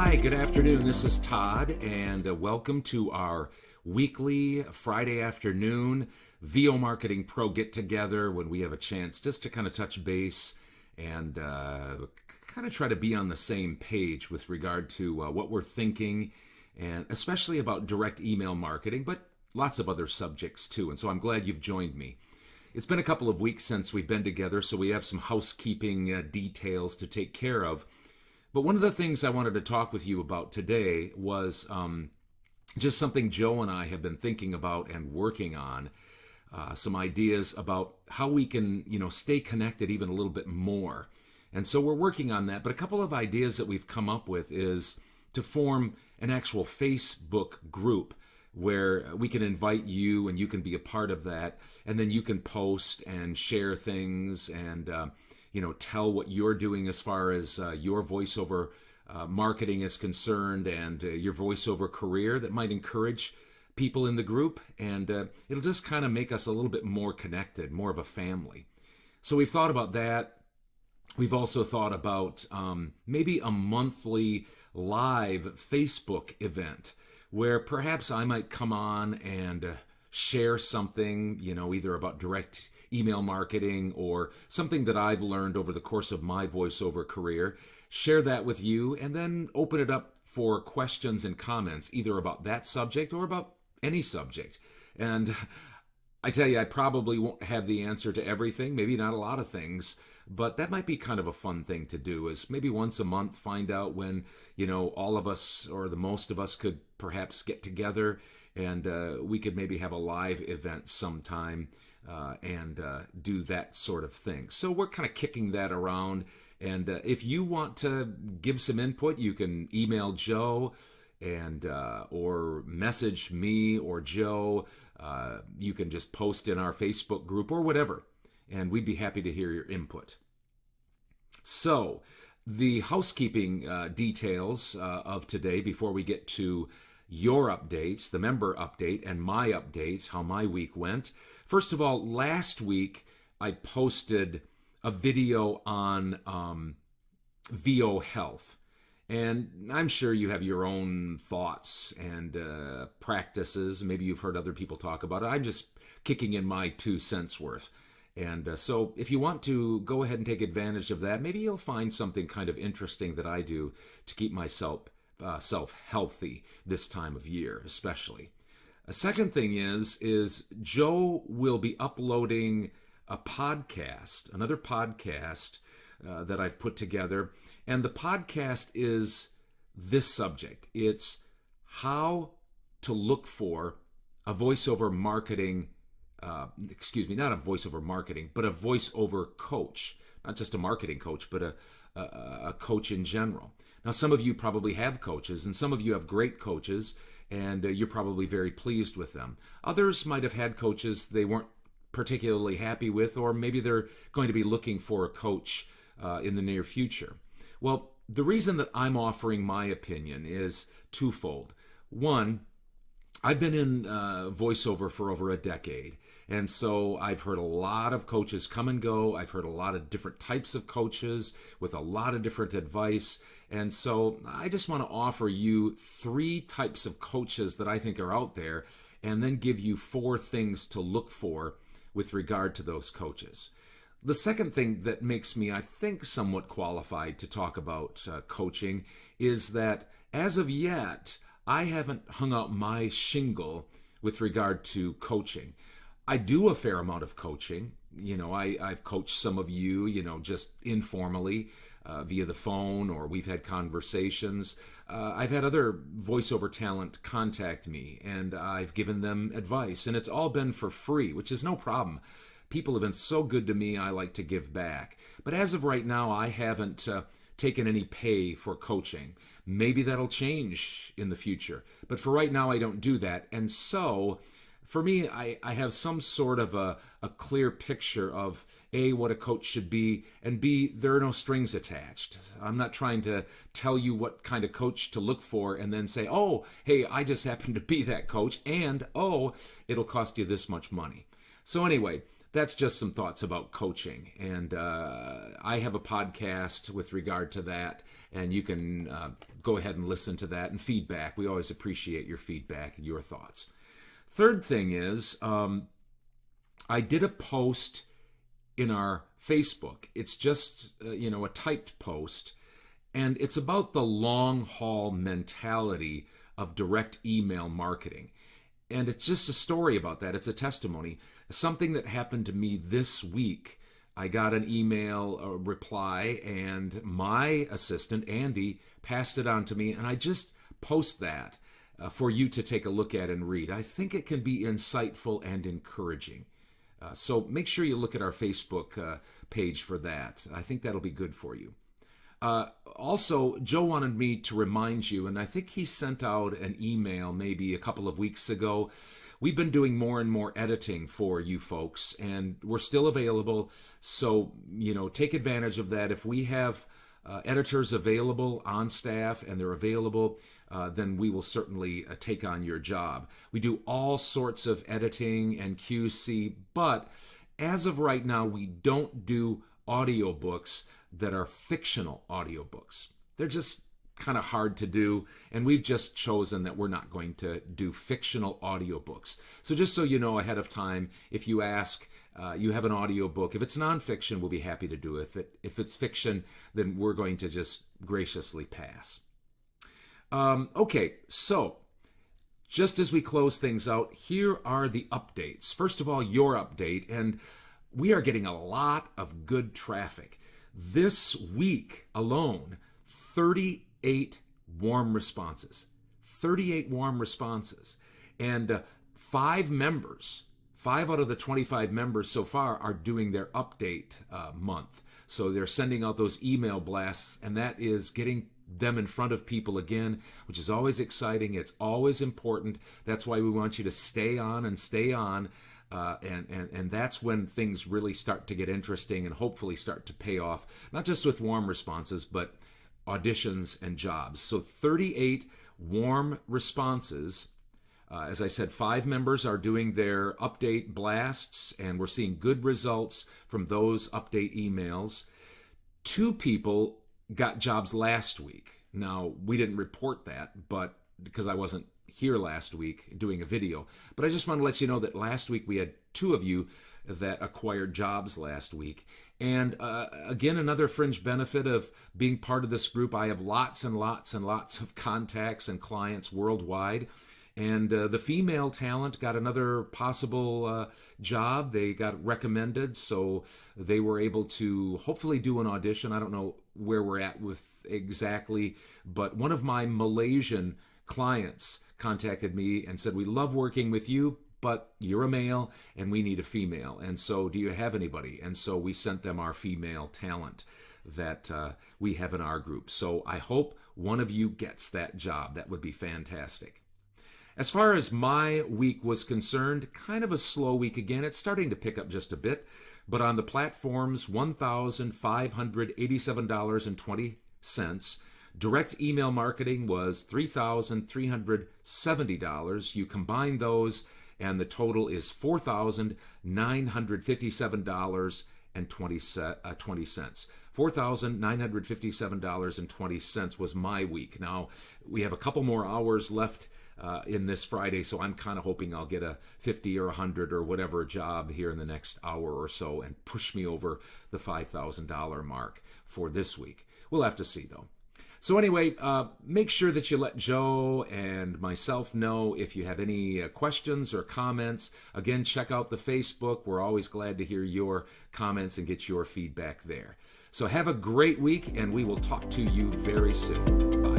Hi, good afternoon. This is Todd, and welcome to our weekly Friday afternoon VO Marketing Pro get together when we have a chance just to kind of touch base and kind of try to be on the same page with regard to what we're thinking, and especially about direct email marketing, but lots of other subjects too. And so I'm glad you've joined me. It's been a couple of weeks since we've been together, so we have some housekeeping details to take care of. But one of the things I wanted to talk with you about today was just something Joe and I have been thinking about and working on. Some ideas about how we can, stay connected even a little bit more. And so we're working on that. But a couple of ideas that we've come up with is to form an actual Facebook group where we can invite you and you can be a part of that. And then you can post and share things and tell what you're doing as far as your voiceover marketing is concerned and your voiceover career that might encourage people in the group. And it'll just kind of make us a little bit more connected, more of a family. So we've thought about that. We've also thought about maybe a monthly live Facebook event where perhaps I might come on and share something, either about direct email marketing or something that I've learned over the course of my voiceover career, share that with you, and then open it up for questions and comments, either about that subject or about any subject. And I tell you, I probably won't have the answer to everything, maybe not a lot of things, but that might be kind of a fun thing to do, is maybe once a month find out when, all of us or the most of us could perhaps get together and we could maybe have a live event sometime and do that sort of thing. So we're kind of kicking that around. And if you want to give some input, you can email Joe and or message me or Joe. You can just post in our Facebook group or whatever, and we'd be happy to hear your input. So the housekeeping details of today before we get to your updates, the member update, and my update, how my week went. First of all, last week I posted a video on VO health. And I'm sure you have your own thoughts and practices. Maybe you've heard other people talk about it. I'm just kicking in my 2 cents worth. And so if you want to go ahead and take advantage of that, maybe you'll find something kind of interesting that I do to keep myself healthy this time of year, especially. A second thing is Joe will be uploading another podcast that I've put together. And the podcast is this subject. It's how to look for a voiceover marketing, not a voiceover marketing, but a voiceover coach. Not just a marketing coach, but a coach in general. Now, some of you probably have coaches, and some of you have great coaches, and you're probably very pleased with them. Others might have had coaches they weren't particularly happy with, or maybe they're going to be looking for a coach in the near future. Well, the reason that I'm offering my opinion is twofold. One, I've been in voiceover for over a decade, and so I've heard a lot of coaches come and go. I've heard a lot of different types of coaches with a lot of different advice, and so I just want to offer you 3 types of coaches that I think are out there, and then give you 4 things to look for with regard to those coaches. The second thing that makes me, I think, somewhat qualified to talk about coaching is that as of yet, I haven't hung out my shingle with regard to coaching. I do a fair amount of coaching. I've coached some of you, just informally via the phone, or we've had conversations. I've had other voiceover talent contact me, and I've given them advice, and it's all been for free, which is no problem. People have been so good to me, I like to give back. But as of right now, I haven't taken any pay for coaching. Maybe that'll change in the future. But for right now, I don't do that. And so, for me, I have some sort of a clear picture of A, what a coach should be, and B, there are no strings attached. I'm not trying to tell you what kind of coach to look for and then say, oh, hey, I just happen to be that coach, and oh, it'll cost you this much money. So anyway, that's just some thoughts about coaching. And I have a podcast with regard to that, and you can go ahead and listen to that and feedback. We always appreciate your feedback and your thoughts. Third thing is, I did a post in our Facebook. It's just, a typed post, and it's about the long haul mentality of direct email marketing. And it's just a story about that. It's a testimony. Something that happened to me this week. I got an email reply, and my assistant, Andy, passed it on to me, and I just post that for you to take a look at and read. I think it can be insightful and encouraging. So make sure you look at our Facebook page for that. I think that'll be good for you. Also, Joe wanted me to remind you, and I think he sent out an email maybe a couple of weeks ago. We've been doing more and more editing for you folks, and we're still available. So, take advantage of that. If we have editors available on staff and they're available, then we will certainly take on your job. We do all sorts of editing and QC, but as of right now, we don't do audiobooks that are fictional audiobooks. They're just kind of hard to do, and we've just chosen that we're not going to do fictional audiobooks. So just so you know ahead of time, if you ask, you have an audiobook. If it's nonfiction, we'll be happy to do it. If it's fiction, then we're going to just graciously pass. Okay, so just as we close things out, here are the updates. First of all, your update, and we are getting a lot of good traffic. This week alone, 38 warm responses. 38 warm responses. And 5 out of the 25 members so far are doing their update month. So they're sending out those email blasts, and that is getting them in front of people again, which is always exciting. It's always important. That's why we want you to stay on and stay on. And that's when things really start to get interesting and hopefully start to pay off, not just with warm responses, but auditions and jobs. So 38 warm responses. As I said, 5 members are doing their update blasts, and we're seeing good results from those update emails. 2 people got jobs last week. Now, we didn't report that, but because I wasn't here last week doing a video. But I just want to let you know that last week we had 2 of you that acquired jobs last week. And again, another fringe benefit of being part of this group, I have lots and lots and lots of contacts and clients worldwide. And the female talent got another possible job. They got recommended, so they were able to hopefully do an audition. I don't know where we're at with exactly, but one of my Malaysian clients contacted me and said, "We love working with you, but you're a male and we need a female. And so do you have anybody?" And so we sent them our female talent that we have in our group. So I hope one of you gets that job. That would be fantastic. As far as my week was concerned, kind of a slow week again. It's starting to pick up just a bit, but on the platforms, $1,587.20. Direct email marketing was $3,370. You combine those, and the total is $4,957.20. $4,957.20 was my week. Now, we have a couple more hours left in this Friday, so I'm kind of hoping I'll get a 50 or 100 or whatever job here in the next hour or so and push me over the $5,000 mark for this week. We'll have to see, though. So anyway, make sure that you let Joe and myself know if you have any questions or comments. Again, check out the Facebook. We're always glad to hear your comments and get your feedback there. So have a great week, and we will talk to you very soon. Bye.